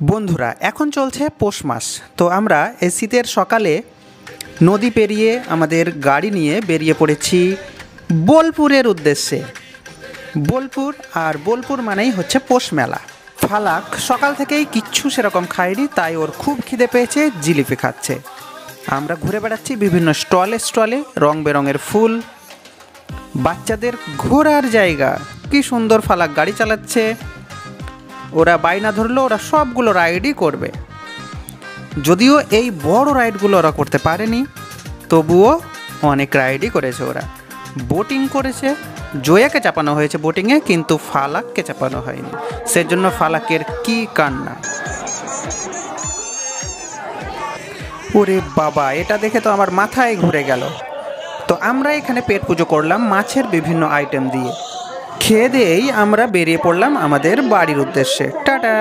বন্ধুরা, এখন চলছে পৌষ মাস। তো আমরা এই শীতের সকালে নদী পেরিয়ে আমাদের গাড়ি নিয়ে বেরিয়ে পড়েছি বোলপুরের উদ্দেশ্যে। বোলপুর মানেই হচ্ছে পৌষ মেলা। ফালাক সকাল থেকেই কিচ্ছু সেরকম খায়নি, তাই ওর খুব খিদে পেয়েছে, জিলিপি খাচ্ছে। আমরা ঘুরে বেড়াচ্ছি বিভিন্ন স্টলে রং বেরঙের ফুল, বাচ্চাদের ঘোরার জায়গা। কি সুন্দর ফালাক গাড়ি চালাচ্ছে। ওরা বাইনা ধরলো ওরা সবগুলো রাইডই করবে। যদিও এই বড় রাইডগুলো ওরা করতে পারেনি, তবুও অনেক রাইডই করেছে ওরা। বোটিং করেছে, জয়াকে চাপানো হয়েছে বোটিংয়ে, কিন্তু ফালাককে চাপানো হয়নি। সেজন্য ফালাকের কি কান্না! ওরে বাবা, এটা দেখে তো আমার মাথায় ঘুরে গেল। তো আমরা এখানে পেট পুজো করলাম মাছের বিভিন্ন আইটেম দিয়ে। খেয়ে দিয়েই আমরা বেরিয়ে পড়লাম আমাদের বাড়ির উদ্দেশ্যে। টাটা।